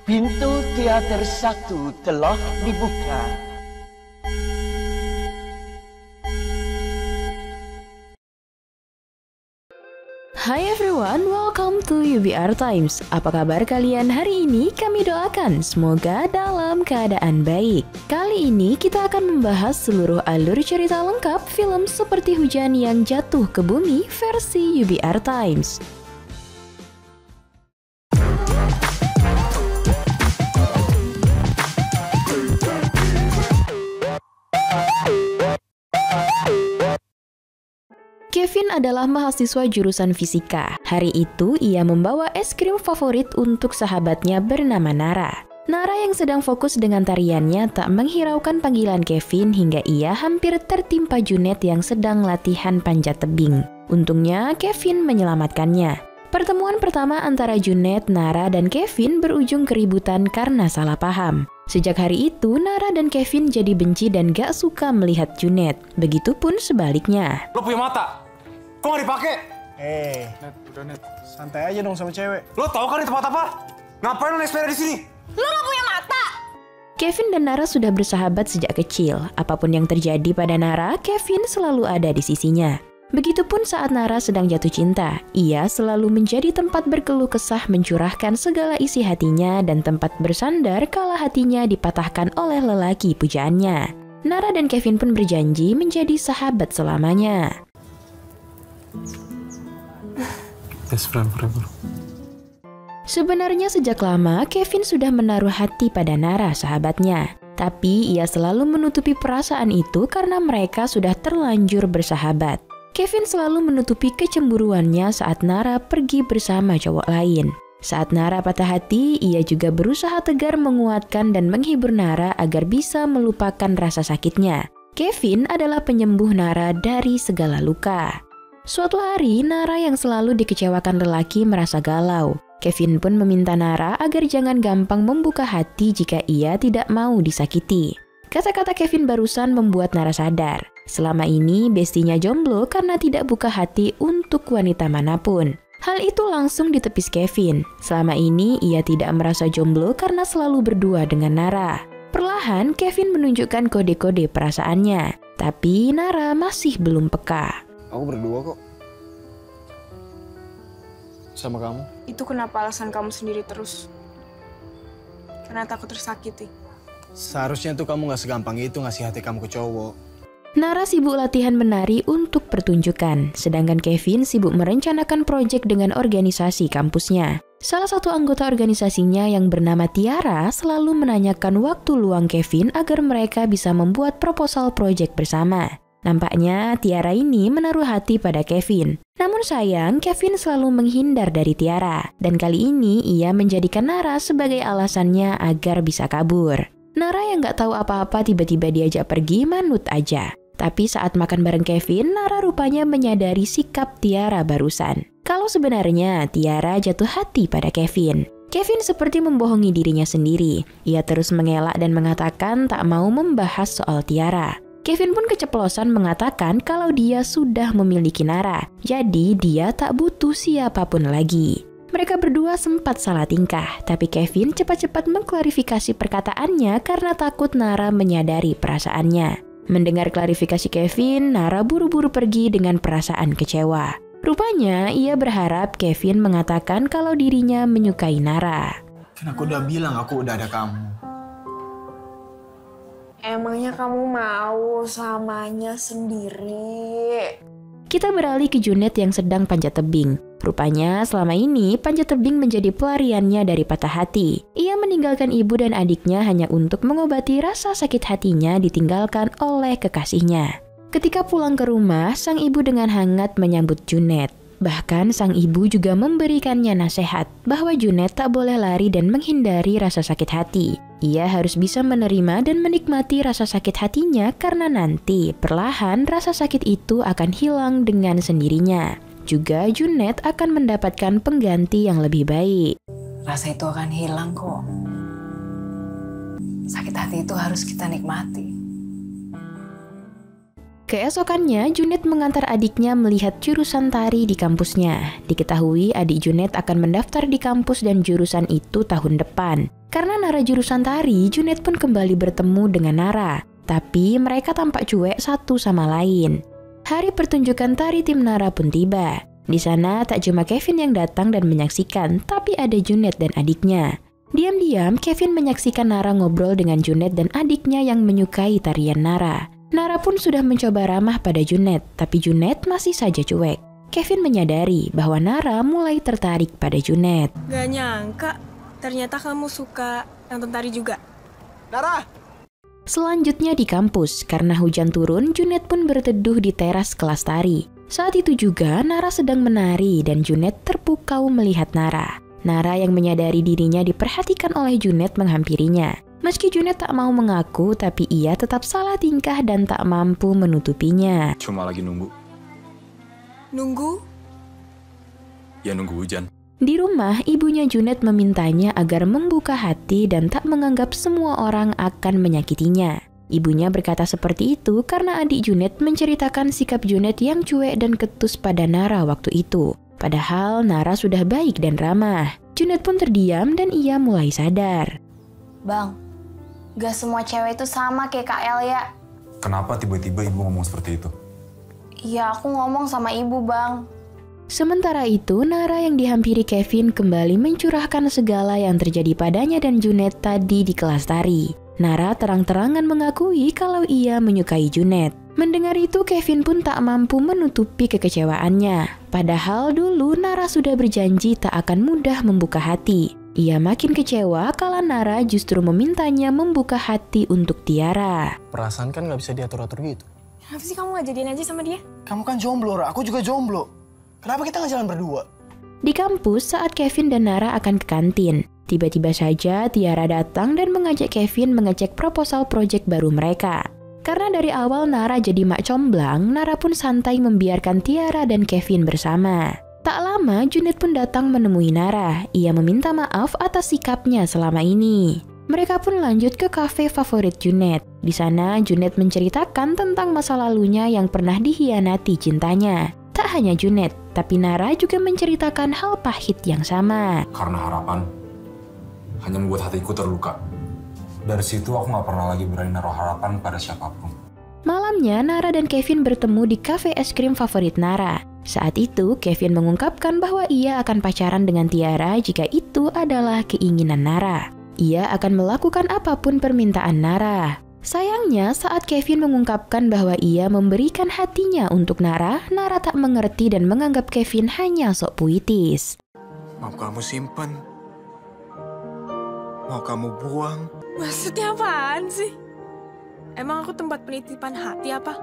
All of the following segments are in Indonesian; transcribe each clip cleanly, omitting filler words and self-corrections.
Pintu teater 1 telah dibuka. Hai everyone, welcome to UBR Times. Apa kabar kalian hari ini? Kami doakan semoga dalam keadaan baik. Kali ini kita akan membahas seluruh alur cerita lengkap film Seperti Hujan yang Jatuh ke Bumi versi UBR Times. Kevin adalah mahasiswa jurusan fisika. Hari itu, ia membawa es krim favorit untuk sahabatnya bernama Nara. Nara yang sedang fokus dengan tariannya tak menghiraukan panggilan Kevin hingga ia hampir tertimpa Junet yang sedang latihan panjat tebing. Untungnya, Kevin menyelamatkannya. Pertemuan pertama antara Junet, Nara, dan Kevin berujung keributan karena salah paham. Sejak hari itu, Nara dan Kevin jadi benci dan gak suka melihat Junet. Begitupun sebaliknya. Lo punya mata? Kok gak dipake? Net, udah Net. Santai aja dong sama cewek. Lo tau kan di tempat apa? Ngapain lo naik sepeda di sini? Lo gak punya mata? Kevin dan Nara sudah bersahabat sejak kecil. Apapun yang terjadi pada Nara, Kevin selalu ada di sisinya. Begitupun saat Nara sedang jatuh cinta, ia selalu menjadi tempat berkeluh kesah mencurahkan segala isi hatinya dan tempat bersandar kala hatinya dipatahkan oleh lelaki pujaannya. Nara dan Kevin pun berjanji menjadi sahabat selamanya. Best friend forever. Sebenarnya sejak lama Kevin sudah menaruh hati pada Nara sahabatnya. Tapi ia selalu menutupi perasaan itu karena mereka sudah terlanjur bersahabat. Kevin selalu menutupi kecemburuannya saat Nara pergi bersama cowok lain. Saat Nara patah hati, ia juga berusaha tegar menguatkan dan menghibur Nara agar bisa melupakan rasa sakitnya. Kevin adalah penyembuh Nara dari segala luka. Suatu hari, Nara yang selalu dikecewakan lelaki merasa galau. Kevin pun meminta Nara agar jangan gampang membuka hati jika ia tidak mau disakiti. Kata-kata Kevin barusan membuat Nara sadar. Selama ini, bestinya jomblo karena tidak buka hati untuk wanita manapun. Hal itu langsung ditepis Kevin. Selama ini, ia tidak merasa jomblo karena selalu berdua dengan Nara. Perlahan, Kevin menunjukkan kode-kode perasaannya. Tapi Nara masih belum peka. Aku berdua kok. Sama kamu. Itu kenapa alasan kamu sendiri terus? Karena takut tersakiti. Seharusnya tuh kamu gak segampang itu ngasih hati kamu ke cowok. Nara sibuk latihan menari untuk pertunjukan, sedangkan Kevin sibuk merencanakan proyek dengan organisasi kampusnya. Salah satu anggota organisasinya yang bernama Tiara selalu menanyakan waktu luang Kevin agar mereka bisa membuat proposal proyek bersama. Nampaknya Tiara ini menaruh hati pada Kevin. Namun sayang, Kevin selalu menghindar dari Tiara. Dan kali ini ia menjadikan Nara sebagai alasannya agar bisa kabur. Nara yang gak tahu apa-apa tiba-tiba diajak pergi manut aja. Tapi saat makan bareng Kevin, Nara rupanya menyadari sikap Tiara barusan. Kalau sebenarnya Tiara jatuh hati pada Kevin. Kevin seperti membohongi dirinya sendiri. Ia terus mengelak dan mengatakan tak mau membahas soal Tiara. Kevin pun keceplosan mengatakan kalau dia sudah memiliki Nara. Jadi dia tak butuh siapapun lagi. Mereka berdua sempat salah tingkah, tapi Kevin cepat-cepat mengklarifikasi perkataannya karena takut Nara menyadari perasaannya. Mendengar klarifikasi Kevin, Nara buru-buru pergi dengan perasaan kecewa. Rupanya, ia berharap Kevin mengatakan kalau dirinya menyukai Nara. Kan aku udah bilang aku udah ada kamu. Emangnya kamu mau samanya sendiri? Kita beralih ke Junet yang sedang panjat tebing. Rupanya selama ini panjat tebing menjadi pelariannya dari patah hati. Ia meninggalkan ibu dan adiknya hanya untuk mengobati rasa sakit hatinya ditinggalkan oleh kekasihnya. Ketika pulang ke rumah, sang ibu dengan hangat menyambut Junet. Bahkan sang ibu juga memberikannya nasihat bahwa Junet tak boleh lari dan menghindari rasa sakit hati. Ia harus bisa menerima dan menikmati rasa sakit hatinya karena nanti perlahan rasa sakit itu akan hilang dengan sendirinya. Juga Junet akan mendapatkan pengganti yang lebih baik. Rasa itu akan hilang kok. Sakit hati itu harus kita nikmati. Keesokannya, Junet mengantar adiknya melihat jurusan tari di kampusnya. Diketahui adik Junet akan mendaftar di kampus dan jurusan itu tahun depan. Karena Nara jurusan tari, Junet pun kembali bertemu dengan Nara. Tapi mereka tampak cuek satu sama lain. Hari pertunjukan tari tim Nara pun tiba. Di sana tak cuma Kevin yang datang dan menyaksikan, tapi ada Junet dan adiknya. Diam-diam, Kevin menyaksikan Nara ngobrol dengan Junet dan adiknya yang menyukai tarian Nara. Nara pun sudah mencoba ramah pada Junet, tapi Junet masih saja cuek. Kevin menyadari bahwa Nara mulai tertarik pada Junet. Gak nyangka, ternyata kamu suka nonton tari juga. Nara! Selanjutnya di kampus, karena hujan turun, Junet pun berteduh di teras kelas tari. Saat itu juga, Nara sedang menari dan Junet terpukau melihat Nara. Nara yang menyadari dirinya diperhatikan oleh Junet menghampirinya. Meski Junet tak mau mengaku, tapi ia tetap salah tingkah dan tak mampu menutupinya. Cuma lagi nunggu. Nunggu? Ya nunggu hujan. Di rumah, ibunya Junet memintanya agar membuka hati dan tak menganggap semua orang akan menyakitinya. Ibunya berkata seperti itu karena adik Junet menceritakan sikap Junet yang cuek dan ketus pada Nara waktu itu. Padahal Nara sudah baik dan ramah. Junet pun terdiam dan ia mulai sadar. Bang, gak semua cewek itu sama kayak Kak El ya. Kenapa tiba-tiba ibu ngomong seperti itu? Iya, aku ngomong sama ibu, Bang. Sementara itu, Nara yang dihampiri Kevin kembali mencurahkan segala yang terjadi padanya dan Junet tadi di kelas tari. Nara terang-terangan mengakui kalau ia menyukai Junet. Mendengar itu, Kevin pun tak mampu menutupi kekecewaannya. Padahal dulu Nara sudah berjanji tak akan mudah membuka hati. Ia makin kecewa kalau Nara justru memintanya membuka hati untuk Tiara. Perasaan kan nggak bisa diatur-atur gitu. Kenapa sih kamu gak jadian aja sama dia? Kamu kan jomblo, Ra. Aku juga jomblo. Kenapa kita nggak jalan berdua? Di kampus, saat Kevin dan Nara akan ke kantin, tiba-tiba saja Tiara datang dan mengajak Kevin mengecek proposal proyek baru mereka. Karena dari awal Nara jadi mak comblang, Nara pun santai membiarkan Tiara dan Kevin bersama. Tak lama, Junet pun datang menemui Nara. Ia meminta maaf atas sikapnya selama ini. Mereka pun lanjut ke kafe favorit Junet. Di sana, Junet menceritakan tentang masa lalunya yang pernah dihianati cintanya. Tak hanya Junet, tapi Nara juga menceritakan hal pahit yang sama. Karena harapan hanya membuat hatiku terluka. Dari situ aku gak pernah lagi berani naruh harapan pada siapapun. Malamnya, Nara dan Kevin bertemu di kafe es krim favorit Nara. Saat itu, Kevin mengungkapkan bahwa ia akan pacaran dengan Tiara jika itu adalah keinginan Nara. Ia akan melakukan apapun permintaan Nara. Sayangnya, saat Kevin mengungkapkan bahwa ia memberikan hatinya untuk Nara, Nara tak mengerti dan menganggap Kevin hanya sok puitis. Mau kamu simpan, mau kamu buang. Maksudnya apaan sih? Emang aku tempat penitipan hati apa?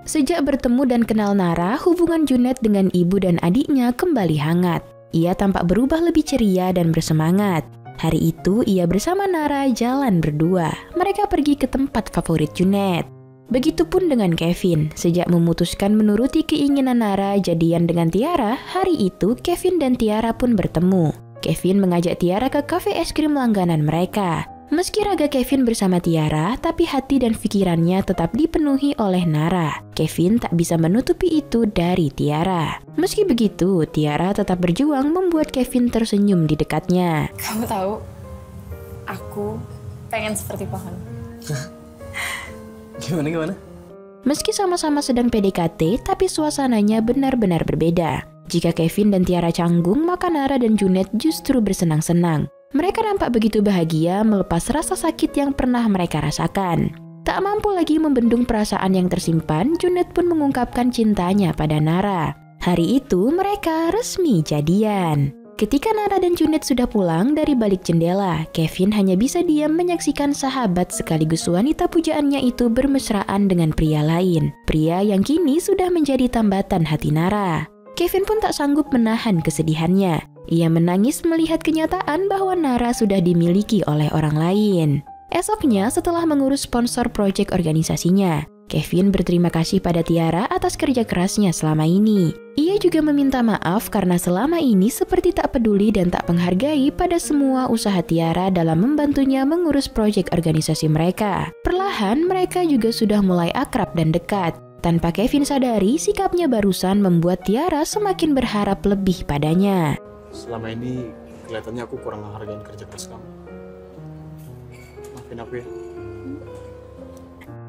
Sejak bertemu dan kenal Nara, hubungan Junet dengan ibu dan adiknya kembali hangat. Ia tampak berubah lebih ceria dan bersemangat. Hari itu, ia bersama Nara jalan berdua. Mereka pergi ke tempat favorit Junet. Begitupun dengan Kevin. Sejak memutuskan menuruti keinginan Nara jadian dengan Tiara, hari itu Kevin dan Tiara pun bertemu. Kevin mengajak Tiara ke kafe es krim langganan mereka. Meski raga Kevin bersama Tiara, tapi hati dan pikirannya tetap dipenuhi oleh Nara. Kevin tak bisa menutupi itu dari Tiara. Meski begitu, Tiara tetap berjuang membuat Kevin tersenyum di dekatnya. Kamu tahu, aku pengen seperti pohon. Gimana? Meski sama-sama sedang PDKT, tapi suasananya benar-benar berbeda. Jika Kevin dan Tiara canggung, maka Nara dan Junet justru bersenang-senang. Mereka nampak begitu bahagia melepas rasa sakit yang pernah mereka rasakan. Tak mampu lagi membendung perasaan yang tersimpan, Junet pun mengungkapkan cintanya pada Nara. Hari itu mereka resmi jadian. Ketika Nara dan Junet sudah pulang dari balik jendela, Kevin hanya bisa diam menyaksikan sahabat sekaligus wanita pujaannya itu bermesraan dengan pria lain. Pria yang kini sudah menjadi tambatan hati Nara. Kevin pun tak sanggup menahan kesedihannya. Ia menangis melihat kenyataan bahwa Nara sudah dimiliki oleh orang lain. Esoknya, setelah mengurus sponsor proyek organisasinya, Kevin berterima kasih pada Tiara atas kerja kerasnya selama ini. Ia juga meminta maaf karena selama ini seperti tak peduli dan tak menghargai pada semua usaha Tiara dalam membantunya mengurus proyek organisasi mereka. Perlahan, mereka juga sudah mulai akrab dan dekat. Tanpa Kevin sadari, sikapnya barusan membuat Tiara semakin berharap lebih padanya. Selama ini kelihatannya aku kurang menghargai kerja keras kamu. Maafin aku ya.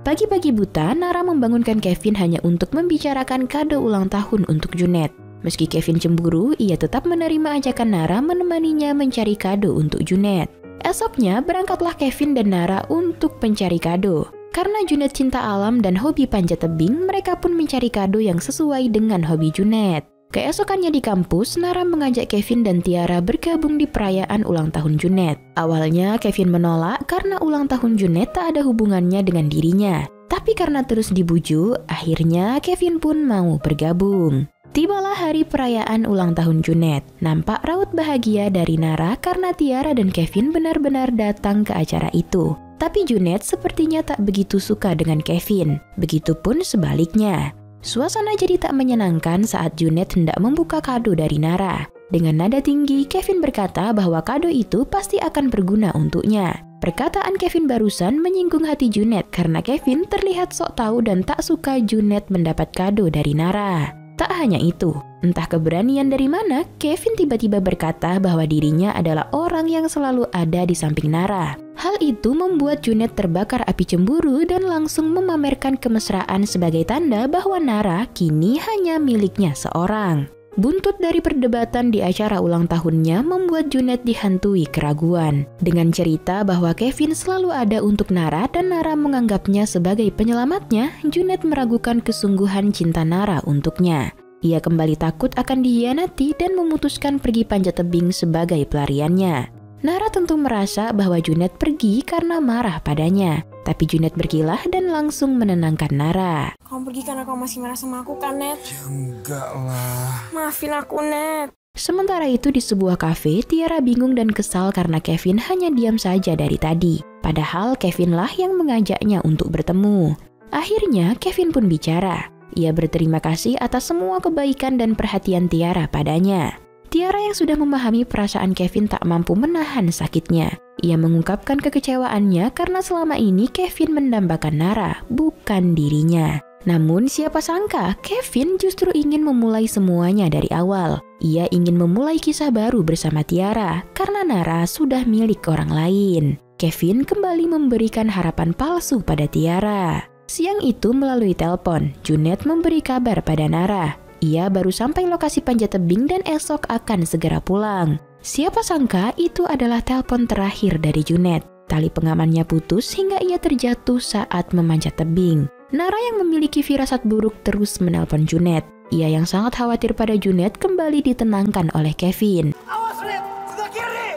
Pagi-pagi buta, Nara membangunkan Kevin hanya untuk membicarakan kado ulang tahun untuk Junet. Meski Kevin cemburu, ia tetap menerima ajakan Nara menemaninya mencari kado untuk Junet. Esoknya, berangkatlah Kevin dan Nara untuk mencari kado. Karena Junet cinta alam dan hobi panjat tebing, mereka pun mencari kado yang sesuai dengan hobi Junet. Keesokannya di kampus, Nara mengajak Kevin dan Tiara bergabung di perayaan ulang tahun Junet. Awalnya Kevin menolak karena ulang tahun Junet tak ada hubungannya dengan dirinya. Tapi karena terus dibujuk, akhirnya Kevin pun mau bergabung. Tibalah hari perayaan ulang tahun Junet. Nampak raut bahagia dari Nara karena Tiara dan Kevin benar-benar datang ke acara itu. Tapi Junet sepertinya tak begitu suka dengan Kevin. Begitupun sebaliknya. Suasana jadi tak menyenangkan saat Junet hendak membuka kado dari Nara. Dengan nada tinggi, Kevin berkata bahwa kado itu pasti akan berguna untuknya. Perkataan Kevin barusan menyinggung hati Junet karena Kevin terlihat sok tahu dan tak suka Junet mendapat kado dari Nara. Tak hanya itu, entah keberanian dari mana, Kevin tiba-tiba berkata bahwa dirinya adalah orang yang selalu ada di samping Nara. Hal itu membuat Junet terbakar api cemburu dan langsung memamerkan kemesraan sebagai tanda bahwa Nara kini hanya miliknya seorang. Buntut dari perdebatan di acara ulang tahunnya membuat Junet dihantui keraguan. Dengan cerita bahwa Kevin selalu ada untuk Nara dan Nara menganggapnya sebagai penyelamatnya, Junet meragukan kesungguhan cinta Nara untuknya. Ia kembali takut akan dikhianati dan memutuskan pergi panjat tebing sebagai pelariannya. Nara tentu merasa bahwa Junet pergi karena marah padanya. Tapi Junet berkilah dan langsung menenangkan Nara. Kamu pergi karena kamu masih marah sama aku kan, Net? Ya enggak lah. Maafin aku, Net. Sementara itu di sebuah kafe, Tiara bingung dan kesal karena Kevin hanya diam saja dari tadi. Padahal Kevin lah yang mengajaknya untuk bertemu. Akhirnya Kevin pun bicara. Ia berterima kasih atas semua kebaikan dan perhatian Tiara padanya. Tiara yang sudah memahami perasaan Kevin tak mampu menahan sakitnya. Ia mengungkapkan kekecewaannya karena selama ini Kevin mendambakan Nara, bukan dirinya. Namun siapa sangka Kevin justru ingin memulai semuanya dari awal. Ia ingin memulai kisah baru bersama Tiara karena Nara sudah milik orang lain. Kevin kembali memberikan harapan palsu pada Tiara. Siang itu melalui telepon, Junet memberi kabar pada Nara. Ia baru sampai lokasi panjat tebing dan esok akan segera pulang. Siapa sangka itu adalah telepon terakhir dari Junet. Tali pengamannya putus hingga ia terjatuh saat memanjat tebing. Nara yang memiliki firasat buruk terus menelpon Junet. Ia yang sangat khawatir pada Junet kembali ditenangkan oleh Kevin. Awas, Red! Sebelah kiri!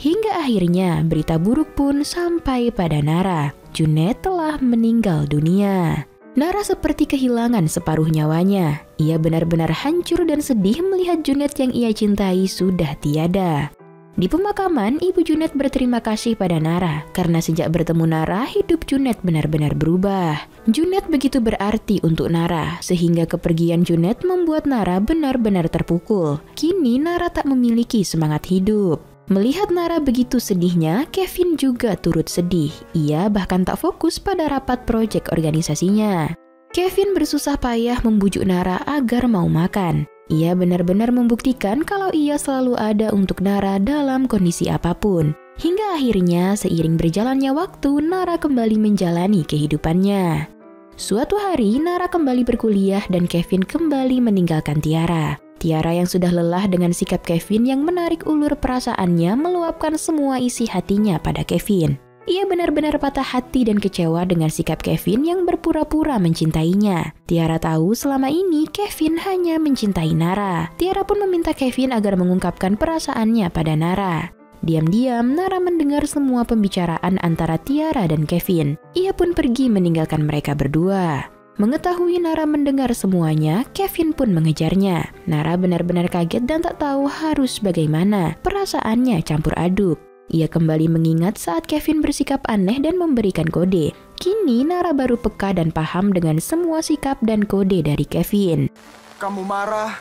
Hingga akhirnya berita buruk pun sampai pada Nara. Junet telah meninggal dunia. Nara seperti kehilangan separuh nyawanya. Ia benar-benar hancur dan sedih melihat Junet yang ia cintai sudah tiada. Di pemakaman, ibu Junet berterima kasih pada Nara karena sejak bertemu Nara, hidup Junet benar-benar berubah. Junet begitu berarti untuk Nara, sehingga kepergian Junet membuat Nara benar-benar terpukul. Kini Nara tak memiliki semangat hidup. Melihat Nara begitu sedihnya, Kevin juga turut sedih. Ia bahkan tak fokus pada rapat proyek organisasinya. Kevin bersusah payah membujuk Nara agar mau makan. Ia benar-benar membuktikan kalau ia selalu ada untuk Nara dalam kondisi apapun. Hingga akhirnya seiring berjalannya waktu, Nara kembali menjalani kehidupannya. Suatu hari, Nara kembali berkuliah dan Kevin kembali meninggalkan Tiara. Tiara yang sudah lelah dengan sikap Kevin yang menarik ulur perasaannya meluapkan semua isi hatinya pada Kevin. Ia benar-benar patah hati dan kecewa dengan sikap Kevin yang berpura-pura mencintainya. Tiara tahu selama ini Kevin hanya mencintai Nara. Tiara pun meminta Kevin agar mengungkapkan perasaannya pada Nara. Diam-diam, Nara mendengar semua pembicaraan antara Tiara dan Kevin. Ia pun pergi meninggalkan mereka berdua. Mengetahui Nara mendengar semuanya, Kevin pun mengejarnya. Nara benar-benar kaget dan tak tahu harus bagaimana. Perasaannya campur aduk. Ia kembali mengingat saat Kevin bersikap aneh dan memberikan kode. Kini Nara baru peka dan paham dengan semua sikap dan kode dari Kevin. Kamu marah,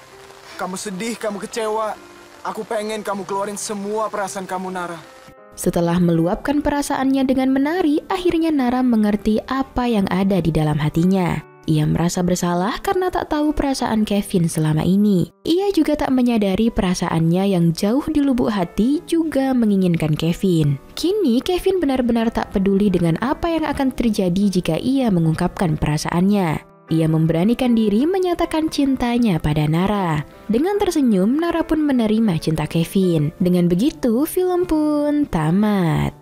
kamu sedih, kamu kecewa. Aku pengen kamu keluarin semua perasaan kamu, Nara. Setelah meluapkan perasaannya dengan menari, akhirnya Nara mengerti apa yang ada di dalam hatinya. Ia merasa bersalah karena tak tahu perasaan Kevin selama ini. Ia juga tak menyadari perasaannya yang jauh di lubuk hati juga menginginkan Kevin. Kini Kevin benar-benar tak peduli dengan apa yang akan terjadi jika ia mengungkapkan perasaannya. Ia memberanikan diri menyatakan cintanya pada Nara. Dengan tersenyum, Nara pun menerima cinta Kevin. Dengan begitu, film pun tamat.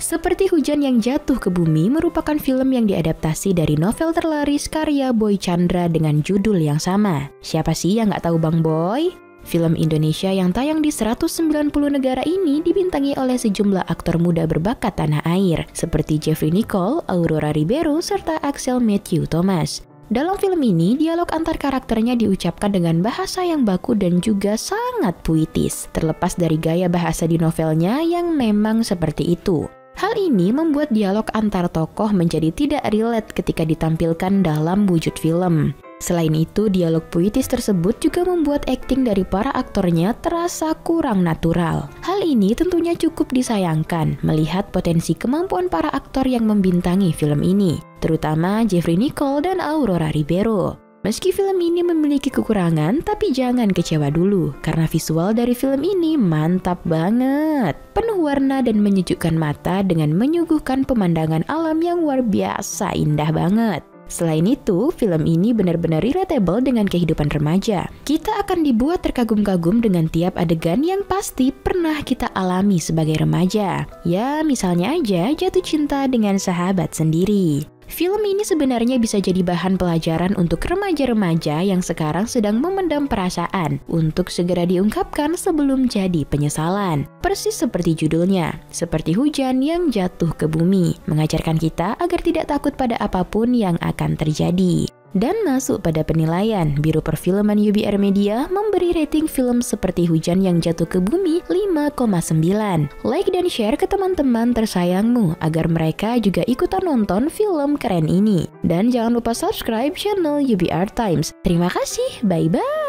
Seperti Hujan yang Jatuh ke Bumi merupakan film yang diadaptasi dari novel terlaris karya Boy Chandra dengan judul yang sama. Siapa sih yang nggak tahu Bang Boy? Film Indonesia yang tayang di 190 negara ini dibintangi oleh sejumlah aktor muda berbakat tanah air, seperti Jeffrey Nicole, Aurora Ribeiro, serta Axel Matthew Thomas. Dalam film ini, dialog antar karakternya diucapkan dengan bahasa yang baku dan juga sangat puitis, terlepas dari gaya bahasa di novelnya yang memang seperti itu. Hal ini membuat dialog antar tokoh menjadi tidak relate ketika ditampilkan dalam wujud film. Selain itu, dialog puitis tersebut juga membuat akting dari para aktornya terasa kurang natural. Hal ini tentunya cukup disayangkan melihat potensi kemampuan para aktor yang membintangi film ini, terutama Jeffrey Nicole dan Aurora Ribeiro. Meski film ini memiliki kekurangan, tapi jangan kecewa dulu, karena visual dari film ini mantap banget. Penuh warna dan menyejukkan mata dengan menyuguhkan pemandangan alam yang luar biasa indah banget. Selain itu, film ini benar-benar relatable dengan kehidupan remaja. Kita akan dibuat terkagum-kagum dengan tiap adegan yang pasti pernah kita alami sebagai remaja. Ya, misalnya aja jatuh cinta dengan sahabat sendiri. Film ini sebenarnya bisa jadi bahan pelajaran untuk remaja-remaja yang sekarang sedang memendam perasaan untuk segera diungkapkan sebelum jadi penyesalan. Persis seperti judulnya, seperti hujan yang jatuh ke bumi, mengajarkan kita agar tidak takut pada apapun yang akan terjadi. Dan masuk pada penilaian, Biro Perfilman UBR Media memberi rating film Seperti Hujan yang Jatuh ke Bumi 5,9. Like dan share ke teman-teman tersayangmu agar mereka juga ikutan nonton film keren ini. Dan jangan lupa subscribe channel UBR Times. Terima kasih, bye-bye!